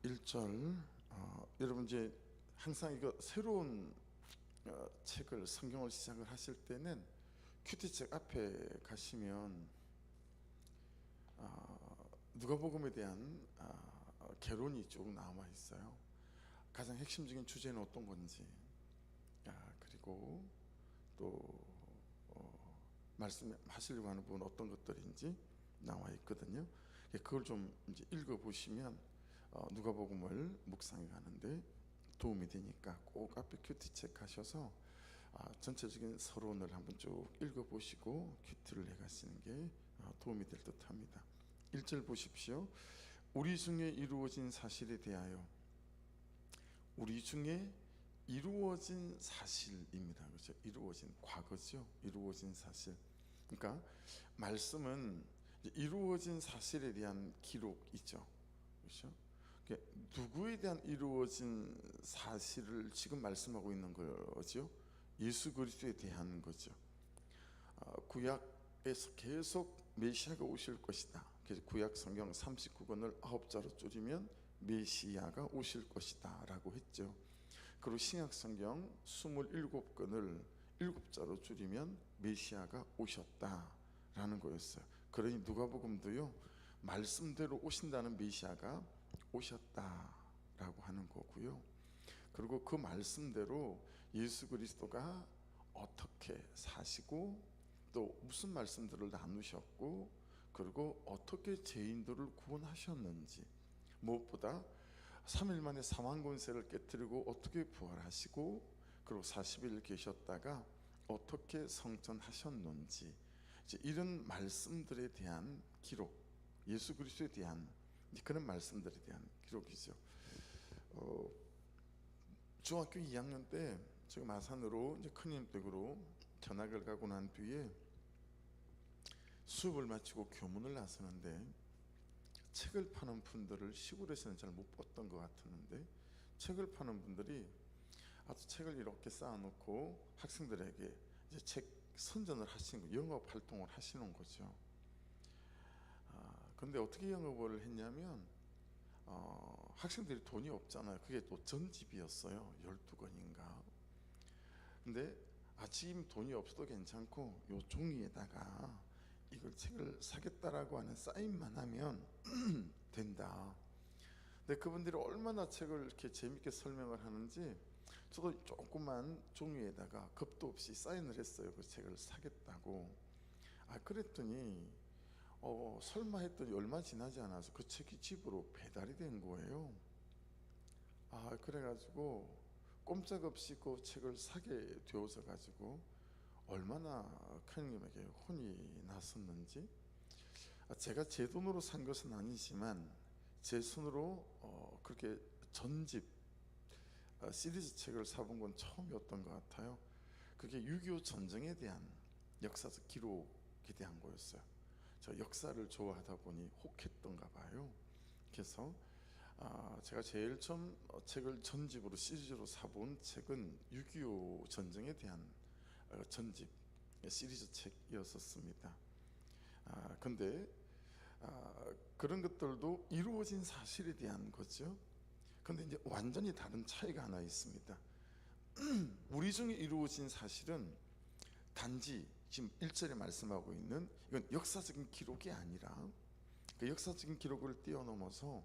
1절. 여러분 이제 항상 이거 새로운 책을 성경을 시작을 하실 때는 큐티책 앞에 가시면 누가복음에 대한 개론이 쭉 남아 있어요. 가장 핵심적인 주제는 어떤 건지, 그리고 또 말씀하시려고 하는 부분 어떤 것들인지 나와 있거든요. 그걸 좀 이제 읽어 보시면 누가복음을 묵상해 가는데 도움이 되니까 꼭 앞에 큐티책 가셔서 전체적인 서론을 한번 쭉 읽어 보시고 큐티를 해 가시는 게 도움이 될 듯합니다. 1절 보십시오. 우리 중에 이루어진 사실에 대하여. 우리 중에 이루어진 사실입니다. 그렇죠? 이루어진 과거죠. 이루어진 사실. 그러니까 말씀은 이루어진 사실에 대한 기록이죠. 그렇죠? 누구에 대한 이루어진 사실을 지금 말씀하고 있는 거죠? 예수 그리스도에 대한 거죠. 구약에서 계속 메시아가 오실 것이다. 그래서 구약 성경 39권을 9자로 줄이면 메시아가 오실 것이다 라고 했죠. 그리고 신약 성경 27권을 7자로 줄이면 메시아가 오셨다 라는 거였어요. 그러니 누가복음도요, 말씀대로 오신다는 메시아가 오셨다 라고 하는 거고요. 그리고 그 말씀대로 예수 그리스도가 어떻게 사시고 또 무슨 말씀들을 나누셨고 그리고 어떻게 죄인들을 구원하셨는지, 무엇보다 3일 만에 사망 권세를 깨뜨리고 어떻게 부활하시고 그리고 40일 계셨다가 어떻게 성천하셨는지, 이제 이런 말씀들에 대한 기록, 예수 그리스도에 대한 그런 말씀들에 대한 기록이죠. 중학교 2학년 때 제가 마산으로 이제 큰님 댁으로 전학을 가고 난 뒤에 수업을 마치고 교문을 나서는데 책을 파는 분들을 시골에서는 잘 못 봤던 것 같았는데 책을 파는 분들이 아주 책을 이렇게 쌓아놓고 학생들에게 이제 책 선전을 하시는 거, 영업 활동을 하시는 거죠. 근데 어떻게 영업을 했냐면 학생들이 돈이 없잖아요. 그게 또 전집이었어요. 12권인가. 근데 지금 돈이 없어도 괜찮고 요 종이에다가 이걸 책을 사겠다라고 하는 사인만 하면 된다. 근데 그분들이 얼마나 책을 이렇게 재밌게 설명을 하는지 저도 조그만 종이에다가 겁도 없이 사인을 했어요. 그 책을 사겠다고. 그랬더니 설마 했더니 얼마 지나지 않아서 그 책이 집으로 배달이 된 거예요. 그래가지고 꼼짝없이 그 책을 사게 되어서 가지고 얼마나 큰님에게 혼이 났었는지. 제가 제 돈으로 산 것은 아니지만 제 손으로 그렇게 전집 시리즈 책을 사본 건 처음이었던 것 같아요. 그게 6.25 전쟁에 대한 역사적 기록에 대한 거였어요. 저 역사를 좋아하다 보니 혹했던가 봐요. 그래서 제가 제일 처음 책을 전집으로 시리즈로 사본 책은 6.25 전쟁에 대한 전집 시리즈 책이었었습니다. 근데 그런 것들도 이루어진 사실에 대한 거죠. 근데 이제 완전히 다른 차이가 하나 있습니다. 우리 중에 이루어진 사실은 단지 지금 1절에 말씀하고 있는 이건 역사적인 기록이 아니라 그 역사적인 기록을 뛰어넘어서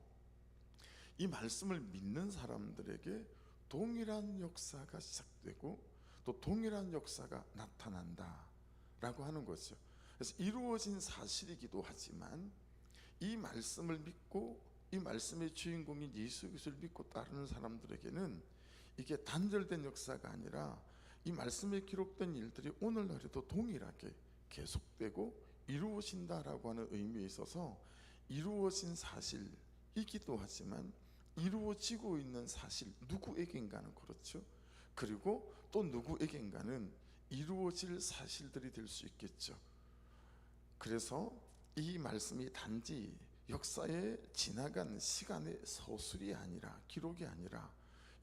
이 말씀을 믿는 사람들에게 동일한 역사가 시작되고 또 동일한 역사가 나타난다 라고 하는 거죠. 그래서 이루어진 사실이기도 하지만 이 말씀을 믿고 이 말씀의 주인공인 예수 그리스도를 믿고 따르는 사람들에게는 이게 단절된 역사가 아니라 이 말씀에 기록된 일들이 오늘날에도 동일하게 계속되고 이루어진다라고 하는 의미에 있어서 이루어진 사실이기도 하지만 이루어지고 있는 사실, 누구에겐가는 그렇죠. 그리고 또 누구에겐가는 이루어질 사실들이 될 수 있겠죠. 그래서 이 말씀이 단지 역사에 지나간 시간의 서술이 아니라, 기록이 아니라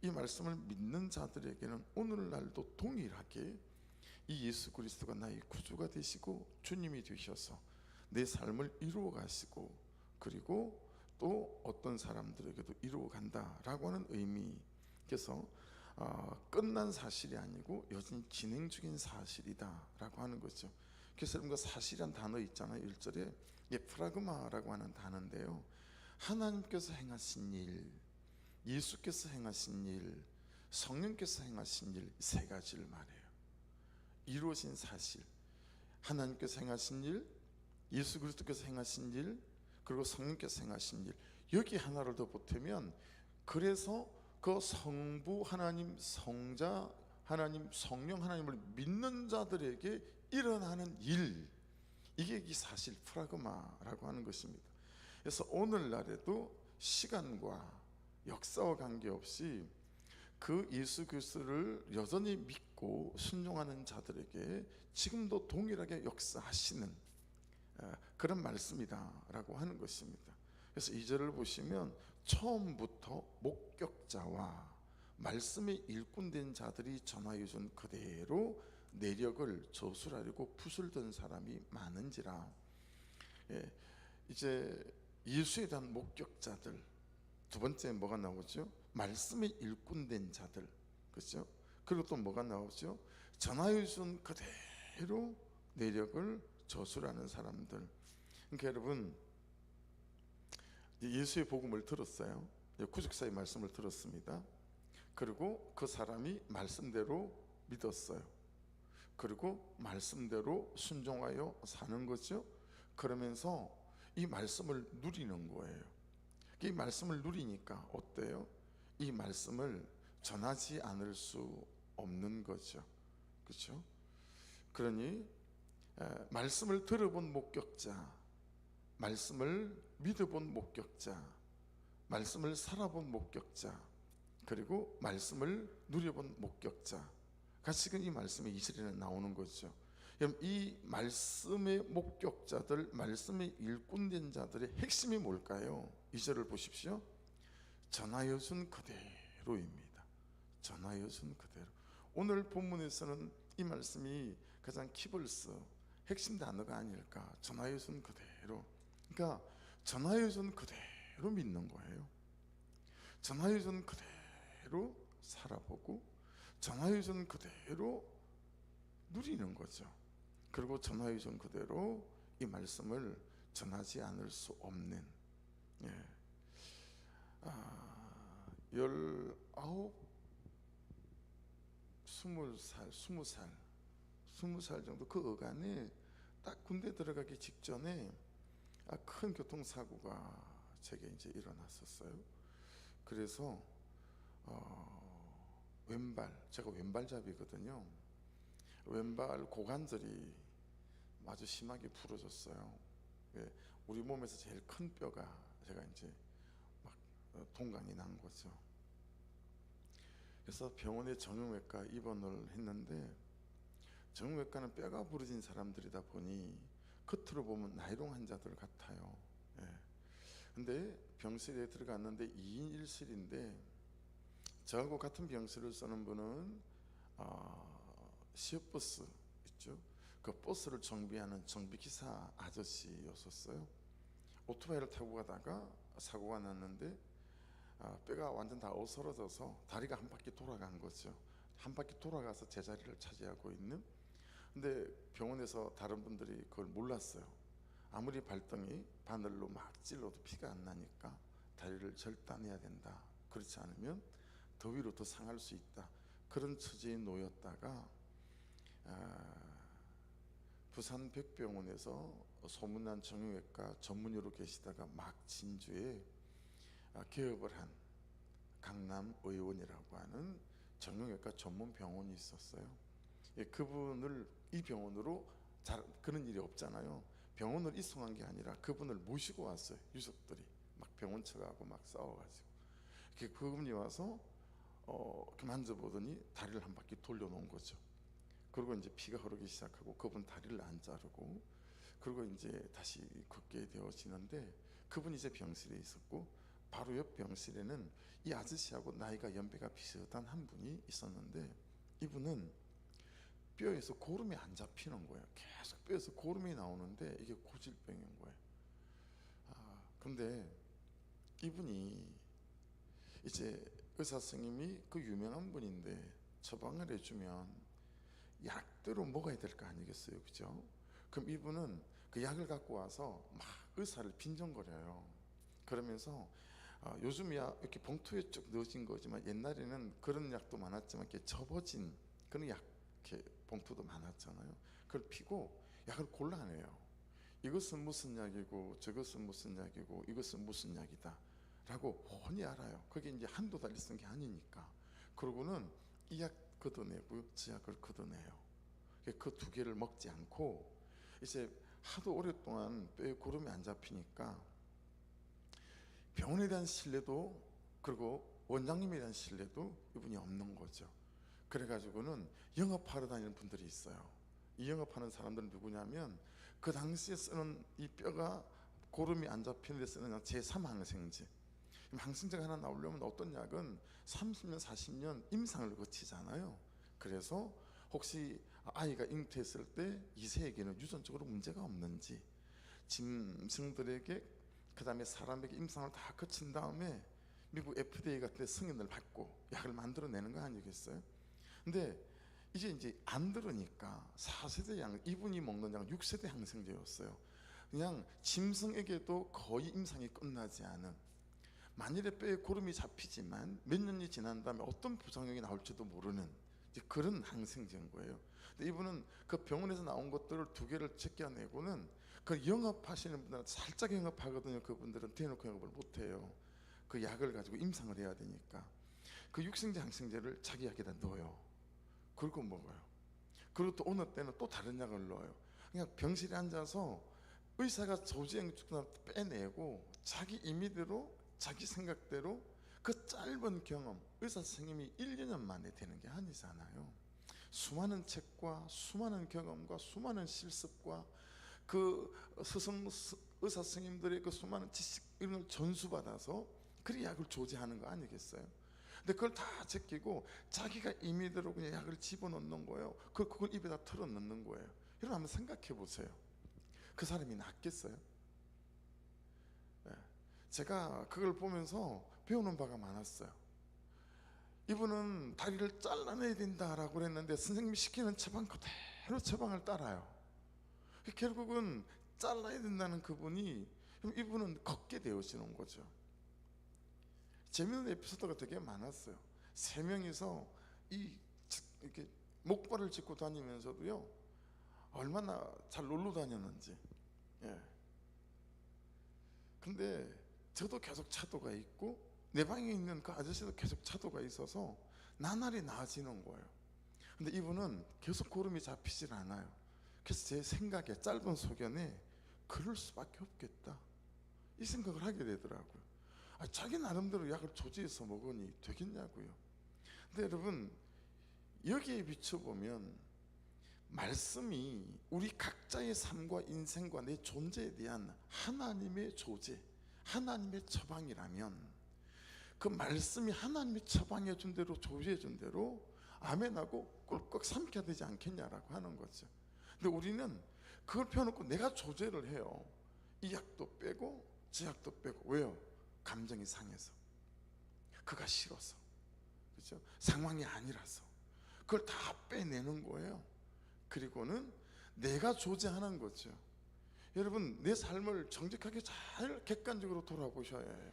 이 말씀을 믿는 자들에게는 오늘날도 동일하게 이 예수 그리스도가 나의 구주가 되시고 주님이 되셔서 내 삶을 이루어 가시고 그리고 또 어떤 사람들에게도 이루어 간다라고 하는 의미. 그래서 끝난 사실이 아니고 여전히 진행 중인 사실이다라고 하는 거죠. 그래서 여러분, 사실이란 단어 있잖아요. 1절에 프라그마라고 하는 단어인데요, 하나님께서 행하신 일, 예수께서 행하신 일, 성령께서 행하신 일, 세 가지를 말해요. 이루어진 사실, 하나님께서 행하신 일, 예수 그리스도께서 행하신 일, 그리고 성령께서 행하신 일, 여기 하나를 더 보태면, 그래서 그 성부 하나님, 성자 하나님, 성령 하나님을 믿는 자들에게 일어나는 일, 이게 이 사실 프라그마라고 하는 것입니다. 그래서 오늘날에도 시간과 역사와 관계없이 그 예수 그리스도를 여전히 믿고 순종하는 자들에게 지금도 동일하게 역사하시는 그런 말씀이다라고 하는 것입니다. 그래서 2절을 보시면 처음부터 목격자와 말씀의 일꾼된 자들이 전하여 준 그대로 내력을 저술하려고 붓을 든 사람이 많은지라. 이제 예수에 대한 목격자들, 두 번째 뭐가 나오죠? 말씀의 일꾼된 자들, 그렇죠? 그리고 또 뭐가 나오죠? 전하여 준 그대로 내력을 저술하는 사람들. 그러니까 여러분, 예수의 복음을 들었어요. 구속사의 말씀을 들었습니다. 그리고 그 사람이 말씀대로 믿었어요. 그리고 말씀대로 순종하여 사는 거죠. 그러면서 이 말씀을 누리는 거예요. 이 말씀을 누리니까 어때요? 이 말씀을 전하지 않을 수 없는 거죠. 그렇죠? 그러니 말씀을 들어본 목격자, 말씀을 믿어본 목격자, 말씀을 살아본 목격자, 그리고 말씀을 누려본 목격자, 지금 이 말씀이 2절에는 나오는 거죠. 그럼 이 말씀의 목격자들, 말씀의 일꾼된 자들의 핵심이 뭘까요? 2절을 보십시오. 전하여 준 그대로입니다. 전하여 준 그대로. 오늘 본문에서는 이 말씀이 가장 키벌스, 핵심 단어가 아닐까. 전하여 준 그대로. 그러니까 전하여 준 그대로 믿는 거예요. 전하여 준 그대로 살아보고, 전하여 준 그대로 누리는 거죠. 그리고 전하여 준 그대로 이 말씀을 전하지 않을 수 없는, 19, 20살 정도 그 어간에 딱 군대 들어가기 직전에 큰 교통사고가 제게 이제 일어났었어요. 그래서 제가 왼발잡이거든요. 왼발 고관절이 아주 심하게 부러졌어요. 우리 몸에서 제일 큰 뼈가 제가 이제 막 동강이 난 거죠. 그래서 병원에 정형외과 입원을 했는데, 정형외과는 뼈가 부러진 사람들이다 보니 겉으로 보면 나이롱 환자들 같아요. 근데 병실에 들어갔는데 2인 1실인데 저하고 같은 병실을 쓰는 분은 시외버스 있죠. 그 버스를 정비하는 정비기사 아저씨였었어요. 오토바이를 타고 가다가 사고가 났는데 뼈가 완전 다 어스러져서 다리가 한 바퀴 돌아간 거죠. 한 바퀴 돌아가서 제자리를 차지하고 있는. 근데 병원에서 다른 분들이 그걸 몰랐어요. 아무리 발등이 바늘로 막 찔러도 피가 안 나니까 다리를 절단해야 된다. 그렇지 않으면 더위로 더 상할 수 있다. 그런 처지에 놓였다가 부산 백병원에서 소문난 정형외과 전문의로 계시다가 막 진주에 개업을 한 강남의원이라고 하는 정형외과 전문 병원이 있었어요. 그분을 이 병원으로 그런 일이 없잖아요. 병원을 이송한 게 아니라 그분을 모시고 왔어요. 유족들이 막 병원 측하고 막 싸워가지고 그분이 와서 만져보더니 다리를 한 바퀴 돌려놓은 거죠. 그리고 이제 피가 흐르기 시작하고 그분 다리를 안 자르고, 그리고 이제 다시 걷게 되어지는데, 그분이 이제 병실에 있었고 바로 옆 병실에는 이 아저씨하고 나이가 연배가 비슷한 한 분이 있었는데, 이분은 뼈에서 고름이 안 잡히는 거예요. 계속 뼈에서 고름이 나오는데 이게 고질병인 거예요. 근데 이분이 이제 의사 선생님이 그 유명한 분인데 처방을 해주면 약대로 먹어야 될 거 아니겠어요, 그죠? 그럼 이분은 그 약을 갖고 와서 막 의사를 빈정거려요. 그러면서 요즘이야 이렇게 봉투에 쭉 넣어진 거지만 옛날에는 그런 약도 많았지만 이렇게 접어진 그런 약 이렇게 봉투도 많았잖아요. 그걸 피고 약을 골라내요. 이것은 무슨 약이고 저것은 무슨 약이고 이것은 무슨 약이다 라고 훤히 알아요. 그게 이제 한두 달 쓴 게 아니니까. 그러고는 이 약 걷어내고요, 저 약을 걷어내요. 그 두 개를 먹지 않고 이제 하도 오랫동안 뼈에 고름이 안 잡히니까 병원에 대한 신뢰도, 그리고 원장님에 대한 신뢰도 이분이 없는 거죠. 그래가지고는 영업하러 다니는 분들이 있어요. 이 영업하는 사람들은 누구냐면 그 당시에 쓰는 이 뼈가 고름이 안 잡히는 데 쓰는 제3항생제. 항생제가 하나 나오려면 어떤 약은 30년 40년 임상을 거치잖아요. 그래서 혹시 아이가 잉태했을 때 이세에게는 유전적으로 문제가 없는지, 짐승들에게 그 다음에 사람에게 임상을 다 거친 다음에 미국 FDA 같은 데 승인을 받고 약을 만들어내는 거 아니겠어요? 근데 이제 안 들으니까 4세대 이분이 먹는 약은 6세대 항생제였어요. 그냥 짐승에게도 거의 임상이 끝나지 않은, 만일에 뼈에 고름이 잡히지만 몇 년이 지난 다음에 어떤 부작용이 나올지도 모르는 그런 항생제인 거예요. 근데 이분은 그 병원에서 나온 것들을 두 개를 제껴내고는 그 영업하시는 분들은 살짝 영업하거든요. 그분들은 대놓고 영업을 못해요. 그 약을 가지고 임상을 해야 되니까 그 육생제 항생제를 자기 약에다 넣어요. 그리고 먹어요. 그리고 또 어느 때는 또 다른 약을 넣어요. 그냥 병실에 앉아서 의사가 조지행축을 빼내고 자기 임의대로 자기 생각대로 그 짧은 경험, 의사 선생님이 1, 2년 만에 되는 게 아니잖아요. 수많은 책과 수많은 경험과 수많은 실습과 그 의사 선생님들의 그 수많은 지식 이런 걸 전수받아서 그 약을 조제하는 거 아니겠어요? 근데 그걸 다 제끼고 자기가 임의대로 그냥 약을 집어넣는 거예요. 그걸 입에다 털어 넣는 거예요. 여러분 한번 생각해 보세요. 그 사람이 낫겠어요? 네. 제가 그걸 보면서 배우는 바가 많았어요. 이분은 다리를 잘라내야 된다라고 그랬는데 선생님이 시키는 처방 그대로 처방을 따라요. 결국은 잘라야 된다는 그분이, 이분은 걷게 되어지는 거죠. 재밌는 에피소드가 되게 많았어요. 세 명이서 이렇게 목발을 짚고 다니면서도요 얼마나 잘 놀러 다녔는지. 예. 근데 저도 계속 차도가 있고 내 방에 있는 그 아저씨도 계속 차도가 있어서 나날이 나아지는 거예요. 근데 이분은 계속 고름이 잡히질 않아요. 그래서 제 생각에, 짧은 소견에 그럴 수밖에 없겠다 이 생각을 하게 되더라고요. 자기 나름대로 약을 조제해서 먹으니 되겠냐고요. 근데 여러분 여기에 비춰보면 말씀이 우리 각자의 삶과 인생과 내 존재에 대한 하나님의 조제, 하나님의 처방이라면 그 말씀이 하나님이 처방해 준 대로 조제해 준 대로 아멘하고 꿀꺽 삼켜야 되지 않겠냐라고 하는 거죠. 근데 우리는 그걸 펴놓고 내가 조제를 해요. 이 약도 빼고 저 약도 빼고. 왜요? 감정이 상해서, 그가 싫어서, 그렇죠? 상황이 아니라서 그걸 다 빼내는 거예요. 그리고는 내가 조제하는 거죠. 여러분 내 삶을 정직하게 잘 객관적으로 돌아보셔야 해요.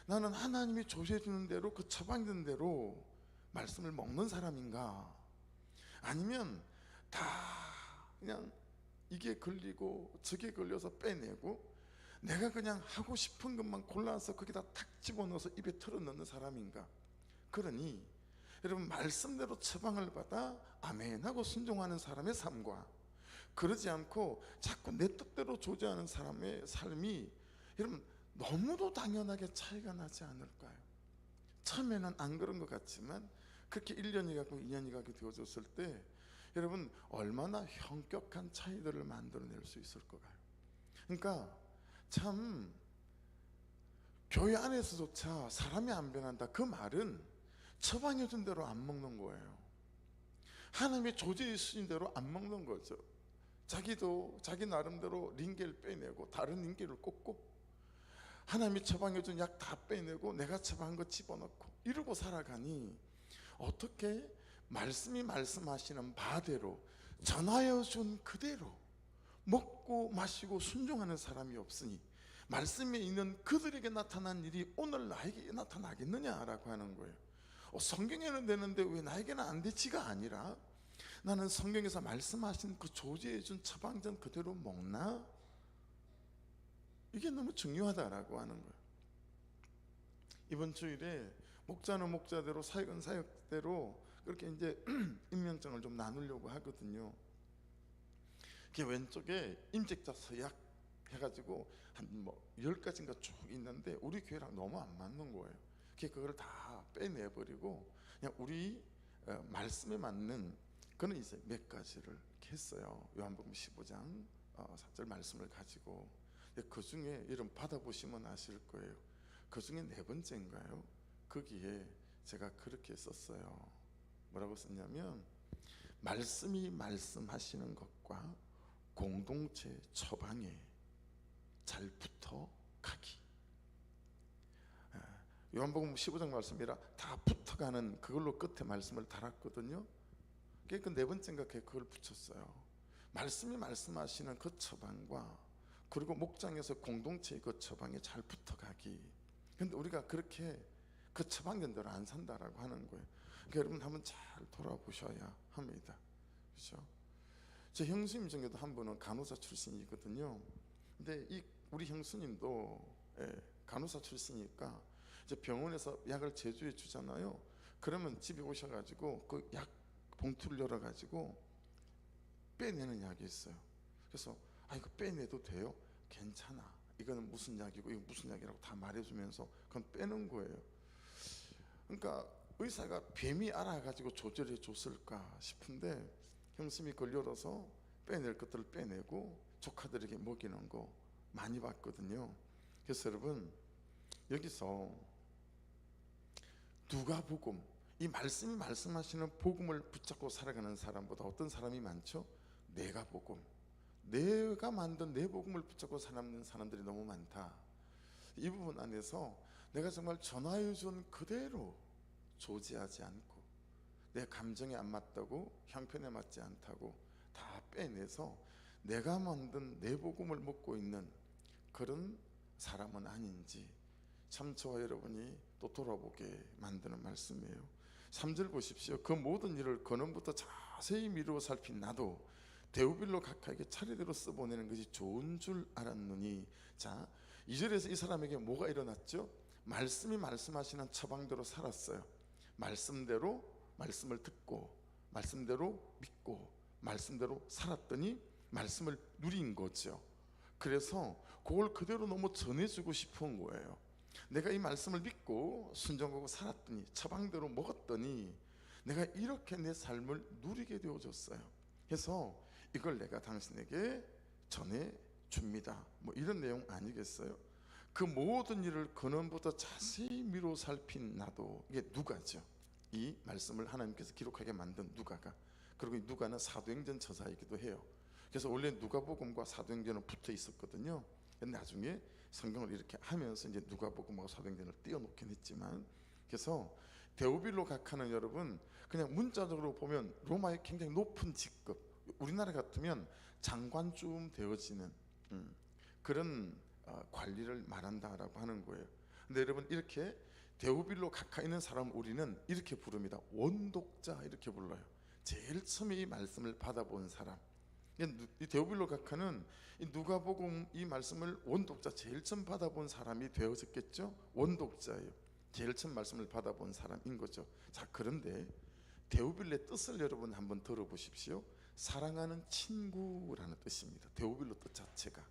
나는 하나님이 조제해 주는 대로 그 처방된 대로 말씀을 먹는 사람인가, 아니면 다 그냥 이게 걸리고 저게 걸려서 빼내고 내가 그냥 하고 싶은 것만 골라서 거기다 탁 집어넣어서 입에 털어넣는 사람인가. 그러니 여러분 말씀대로 처방을 받아 아멘하고 순종하는 사람의 삶과 그러지 않고 자꾸 내 뜻대로 조제하는 사람의 삶이 여러분 너무도 당연하게 차이가 나지 않을까요? 처음에는 안 그런 것 같지만 그렇게 1년이 가고 2년이 가게 되어졌을 때 여러분 얼마나 현격한 차이들을 만들어낼 수 있을 거예요. 그러니까 참 교회 안에서조차 사람이 안 변한다 그 말은 처방해 준 대로 안 먹는 거예요. 하나님의 조제해 주신 대로 안 먹는 거죠. 자기도 자기 나름대로 링겔 빼내고 다른 링겔을 꽂고 하나님이 처방해 준 약 다 빼내고 내가 처방한 거 집어넣고 이러고 살아가니 어떻게 말씀이 말씀하시는 바대로 전하여 준 그대로 먹고 마시고 순종하는 사람이 없으니 말씀에 있는 그들에게 나타난 일이 오늘 나에게 나타나겠느냐라고 하는 거예요. 성경에는 되는데 왜 나에게는 안 되지가 아니라 나는 성경에서 말씀하신 그 조지해 준 처방전 그대로 먹나? 이게 너무 중요하다라고 하는 거예요. 이번 주일에 목자는 목자대로 사역은 사역대로 그렇게 이제 임명장을 좀 나누려고 하거든요. 그 왼쪽에 임직자 서약 해가지고 한 뭐 10가지인가 쭉 있는데 우리 교회랑 너무 안 맞는 거예요. 그걸 다 빼내버리고 그냥 우리 말씀에 맞는 그는 이제 몇 가지를 했어요. 요한복음 15장 4절 말씀을 가지고 그 중에 여러분 받아보시면 아실 거예요. 그 중에 네 번째인가요? 거기에 제가 그렇게 썼어요. 뭐라고 썼냐면 말씀이 말씀하시는 것과 공동체 처방에 잘 붙어 가기. 요한복음 15장 말씀이라 다 붙어가는 그걸로 끝에 말씀을 달았거든요. 그 네 번째인가 그걸 붙였어요. 말씀이 말씀하시는 그 처방과 그리고 목장에서 공동체의 그 처방에 잘 붙어가기. 근데 우리가 그렇게 그 처방전대로 안 산다라고 하는 거예요. 그러니까 여러분 한번 잘 돌아보셔야 합니다. 그렇죠? 제 형수님 중에도 한 분은 간호사 출신이거든요. 근데 이 우리 형수님도 간호사 출신이니까 이제 병원에서 약을 제조해 주잖아요. 그러면 집에 오셔가지고 그 약 봉투를 열어가지고 빼내는 약이 있어요. 그래서 이거 빼내도 돼요? 괜찮아. 이거는 무슨 약이고 이거 무슨 약이라고 다 말해주면서 그건 빼는 거예요. 그러니까 의사가 뱀이 알아가지고 조절해 줬을까 싶은데 형수님이 그걸 열어서 빼낼 것들을 빼내고 조카들에게 먹이는 거 많이 봤거든요. 그래서 여러분 여기서 누가복음 이 말씀이 말씀하시는 복음을 붙잡고 살아가는 사람보다 어떤 사람이 많죠? 내가 복음, 내가 만든 내 복음을 붙잡고 사는 사람들이 너무 많다. 이 부분 안에서 내가 정말 전하여 준 그대로 조지하지 않고 내 감정에 안 맞다고 형편에 맞지 않다고 다 빼내서 내가 만든 내 복음을 먹고 있는 그런 사람은 아닌지 참 저와 여러분이 또 돌아보게 만드는 말씀이에요. 3절 보십시오. 그 모든 일을 근원부터 자세히 미루어 살핀 나도 데오빌로 각하에게 차례대로 써보내는 것이 좋은 줄 알았느니. 자, 2절에서 이 사람에게 뭐가 일어났죠? 말씀이 말씀하시는 처방대로 살았어요. 말씀대로 말씀을 듣고 말씀대로 믿고 말씀대로 살았더니 말씀을 누린 거죠. 그래서 그걸 그대로 너무 전해주고 싶은 거예요. 내가 이 말씀을 믿고 순종하고 살았더니 처방대로 먹었더니 내가 이렇게 내 삶을 누리게 되어졌어요. 그래서 이걸 내가 당신에게 전해줍니다. 뭐 이런 내용 아니겠어요? 그 모든 일을 근원부터 자세히 미루어 살핀 나도. 이게 누가죠. 이 말씀을 하나님께서 기록하게 만든 누가가. 그리고 이 누가는 사도행전 저자이기도 해요. 그래서 원래 누가복음과 사도행전은 붙어 있었거든요. 나중에 성경을 이렇게 하면서 이제 누가복음하고 사도행전을 띄워놓긴 했지만, 그래서 데오빌로 각하는 여러분 그냥 문자적으로 보면 로마의 굉장히 높은 직급, 우리나라 같으면 장관쯤 되어지는 그런 관리를 말한다라고 하는 거예요. 근데 여러분 이렇게 데오빌로 각하 있는 사람 우리는 이렇게 부릅니다. 원독자 이렇게 불러요. 제일 처음에 이 말씀을 받아본 사람. 이 데오빌로 각하는 이 누가복음 이 말씀을 원독자 제일 처음 받아본 사람이 되어졌겠죠. 원독자예요. 제일 처음 말씀을 받아본 사람인 거죠. 자, 그런데 데오빌로의 뜻을 여러분 한번 들어보십시오. 사랑하는 친구라는 뜻입니다. 데오빌로 뜻 자체가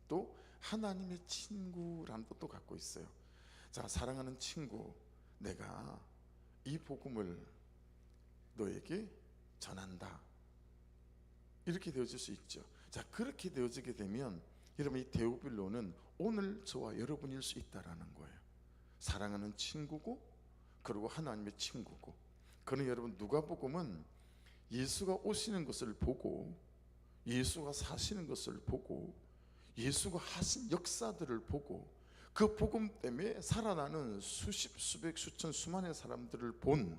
또 하나님의 친구라는 뜻도 갖고 있어요. 자, 사랑하는 친구, 내가 이 복음을 너에게 전한다. 이렇게 되어질 수 있죠. 자, 그렇게 되어지게 되면 여러분 이 데오빌로는 오늘 저와 여러분일 수 있다라는 거예요. 사랑하는 친구고 그리고 하나님의 친구고. 그는 여러분 누가복음은 예수가 오시는 것을 보고 예수가 사시는 것을 보고 예수가 하신 역사들을 보고 그 복음 때문에 살아나는 수십, 수백, 수천, 수만의 사람들을 본,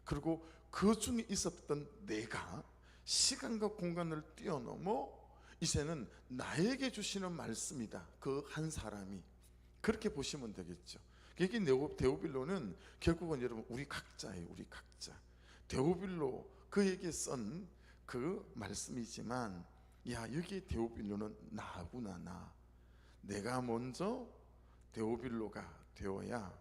그리고 그 중에 있었던 내가 시간과 공간을 뛰어넘어 이제는 나에게 주시는 말씀이다. 그 한 사람이, 그렇게 보시면 되겠죠. 여기 데오빌로는 결국은 여러분 우리 각자예요. 우리 각자. 데오빌로 그에게 쓴 그 말씀이지만, 야, 여기 데오빌로는 나구나. 내가 먼저 데오빌로가 되어야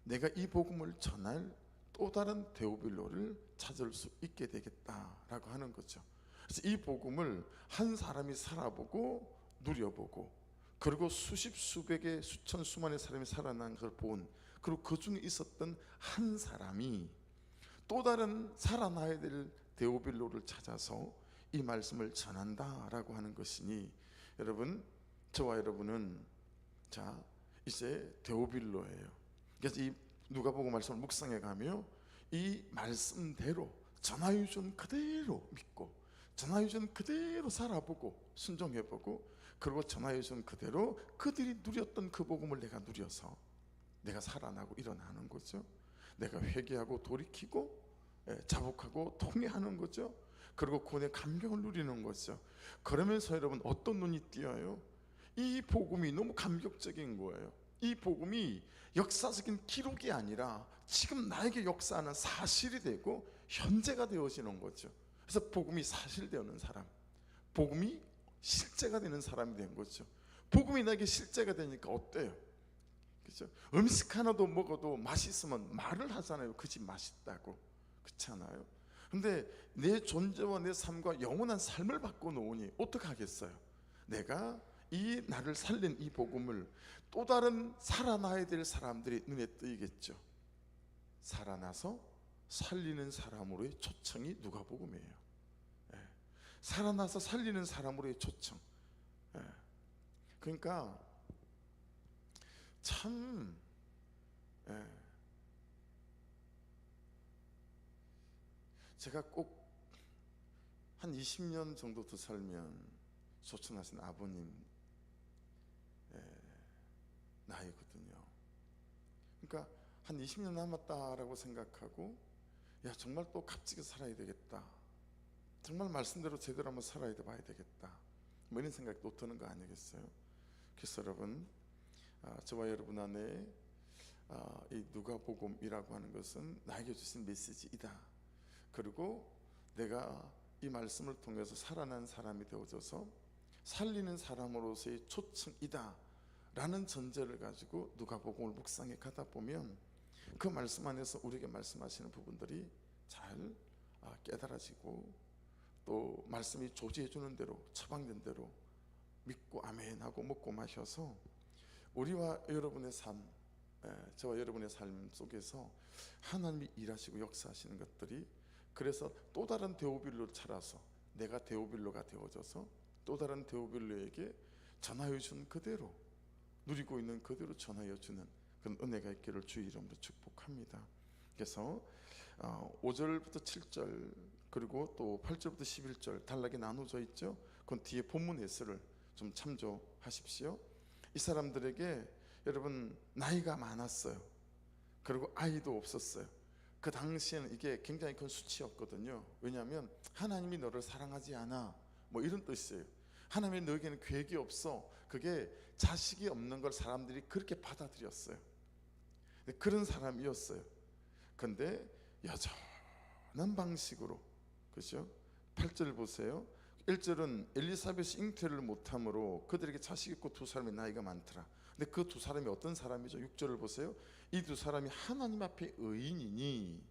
내가 이 복음을 전할 또 다른 데오빌로를 찾을 수 있게 되겠다라고 하는 거죠. 그래서 이 복음을 한 사람이 살아보고 누려보고, 그리고 수십 수백의 수천 수만의 사람이 살아난 걸 본, 그리고 그 중에 있었던 한 사람이 또 다른 살아나야 될 데오빌로를 찾아서 이 말씀을 전한다라고 하는 것이니, 여러분, 저와 여러분은 자 이제 데오빌로예요. 그래서 이 누가복음 말씀을 묵상해 가며 이 말씀대로 전화유전 그대로 믿고, 전화유전 그대로 살아보고 순종해보고, 그리고 전화유전 그대로 그들이 누렸던 그 복음을 내가 누려서 내가 살아나고 일어나는 거죠. 내가 회개하고 돌이키고 자복하고 통회하는 거죠. 그리고 구원의 감격을 누리는 거죠. 그러면서 여러분 어떤 눈이 띄어요? 이 복음이 너무 감격적인 거예요. 이 복음이 역사적인 기록이 아니라 지금 나에게 역사하는 사실이 되고 현재가 되어지는 거죠. 그래서 복음이 사실되는 사람, 복음이 실제가 되는 사람이 된 거죠. 복음이 나에게 실제가 되니까 어때요? 그렇죠? 음식 하나도 먹어도 맛있으면 말을 하잖아요. 그 집 맛있다고. 그렇잖아요. 근데 내 존재와 내 삶과 영원한 삶을 바꿔놓으니 어떡하겠어요? 내가 이 나를 살린 이 복음을 또 다른 살아나야 될 사람들이 눈에 띄겠죠. 살아나서 살리는 사람으로의 초청이 누가복음이에요. 살아나서 살리는 사람으로의 초청. 그러니까 참 제가 꼭 한 20년 정도 더 살면 소천하신 아버님 나이거든요. 그러니까 한 20년 남았다라고 생각하고, 야, 정말 또 값지게 살아야 되겠다, 정말 말씀대로 제대로 한번 살아야 봐야 되겠다, 뭐 이런 생각이 또 드는 거 아니겠어요? 그래서 여러분, 저와 여러분 안에 이 누가복음이라고 하는 것은 나에게 주신 메시지이다. 그리고 내가 이 말씀을 통해서 살아난 사람이 되어져서 살리는 사람으로서의 초청이다 라는 전제를 가지고 누가복음을 묵상해 가다 보면 그 말씀 안에서 우리에게 말씀하시는 부분들이 잘 깨달아지고, 또 말씀이 조지해 주는 대로 처방된 대로 믿고 아멘 하고 먹고 마셔서 우리와 여러분의 삶, 저와 여러분의 삶 속에서 하나님이 일하시고 역사하시는 것들이, 그래서 또 다른 데오빌로를 찾아서 내가 데오빌로가 되어져서 또 다른 데오빌로에게 전하여 준 그대로, 누리고 있는 그대로 전하여 주는 그런 은혜가 있기를 주의 이름으로 축복합니다. 그래서 5절부터 7절 그리고 또 8절부터 11절 단락이 나눠져 있죠. 그건 뒤에 본문 예서를 좀 참조하십시오. 이 사람들에게 여러분 나이가 많았어요. 그리고 아이도 없었어요. 그 당시에는 이게 굉장히 큰 수치였거든요. 왜냐하면 하나님이 너를 사랑하지 않아, 뭐 이런 뜻이에요. 하나님이 너에게는 계획이 없어. 그게 자식이 없는 걸 사람들이 그렇게 받아들였어요. 그런 사람이었어요. 근데 여전한 방식으로, 그렇죠? 8절 보세요. 1절은 엘리사벳이 잉태를 못함으로 그들에게 자식 있고 두 사람의 나이가 많더라. 근데 그 두 사람이 어떤 사람이죠? 6절을 보세요. 이 두 사람이 하나님 앞에 의인이니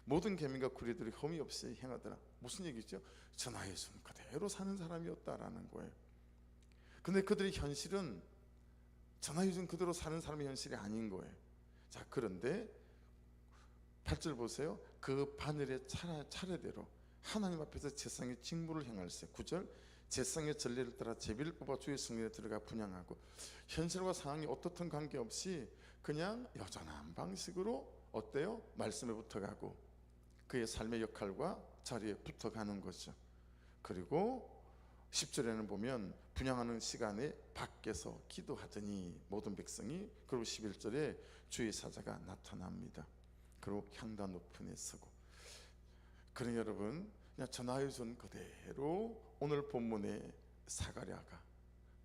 모든 계명과 규례들이 흠이 없이 행하더라. 무슨 얘기죠? 전하의 순 그대로 사는 사람이었다라는 거예요. 근데 그들의 현실은 전하의 순 그대로 사는 사람의 현실이 아닌 거예요. 자, 그런데 8절 보세요. 그 바늘의 차례대로 하나님 앞에서 제사장의 직무를 행할세. 9절 제사장의 전례를 따라 제비를 뽑아 주의 성전에 들어가 분향하고, 현실과 상황이 어떻든 관계없이 그냥 여전한 방식으로 어때요? 말씀에 붙어가고 그의 삶의 역할과 자리에 붙어가는 거죠. 그리고 10절에는 보면 분향하는 시간에 밖에서 기도하더니 모든 백성이, 그리고 11절에 주의 사자가 나타납니다. 그리고 향단 높은에 서고. 그러니 여러분, 그냥 전화위선 그대로 오늘 본문의 사가랴가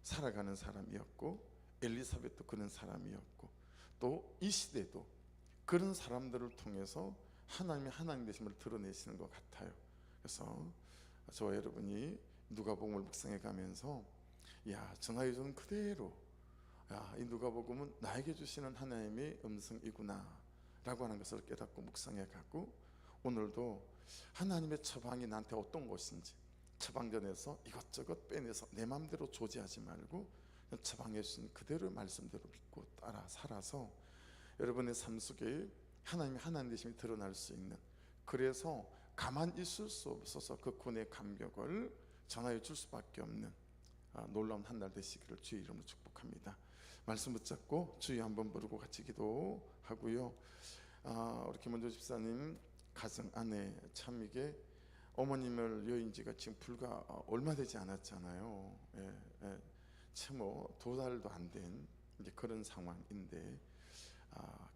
살아가는 사람이었고, 엘리사벳도 그런 사람이었고, 또 이 시대도 그런 사람들을 통해서 하나님의 하나님 되심을 드러내시는 것 같아요. 그래서 저와 여러분이 누가복음을 묵상해 가면서, 야, 전화위선 그대로, 야, 이 누가복음은 나에게 주시는 하나님의 음성이구나 라고 하는 것을 깨닫고 묵상해 가고, 오늘도 하나님의 처방이 나한테 어떤 것인지 처방전에서 이것저것 빼내서 내 마음대로 조지하지 말고 처방해 주신 그대로 말씀대로 믿고 따라 살아서 여러분의 삶 속에 하나님의 하나님 되심이 드러날 수 있는, 그래서 가만히 있을 수 없어서 그 구원의 감격을 전하여 줄 수밖에 없는 놀라운 한 날 되시기를 주의 이름으로 축복합니다. 말씀 붙잡고 주의 한번 부르고 같이 기도하고요. 우리 김원조 집사님 가정 안에 참 이게 어머님을 여인 지가 지금 불과 얼마 되지 않았잖아요. 참 2달도 안 된 그런 상황인데,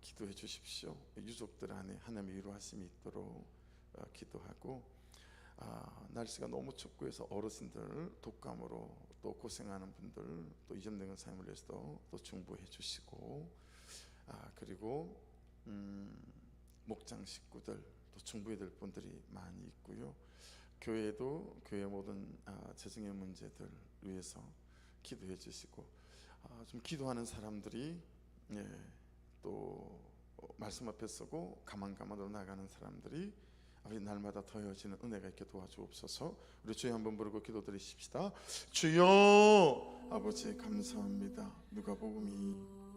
기도해 주십시오. 유족들 안에 하나님의 위로하심이 있도록 기도하고, 날씨가 너무 춥고 해서 어르신들 독감으로 또 고생하는 분들, 또 이전된 삶을 위해서도 또 중보해 주시고, 그리고 목장 식구들 또 중보해야 될 분들이 많이 있고요. 교회도 교회 모든 재정의 문제들 위해서 기도해 주시고, 좀 기도하는 사람들이 또 말씀 앞에 서고 가만가만으로 나가는 사람들이 날마다 더해지는 은혜가 있게 도와주옵소서. 우리 주여 한번 부르고 기도드리십시다. 주여, 아버지 감사합니다. 누가복음이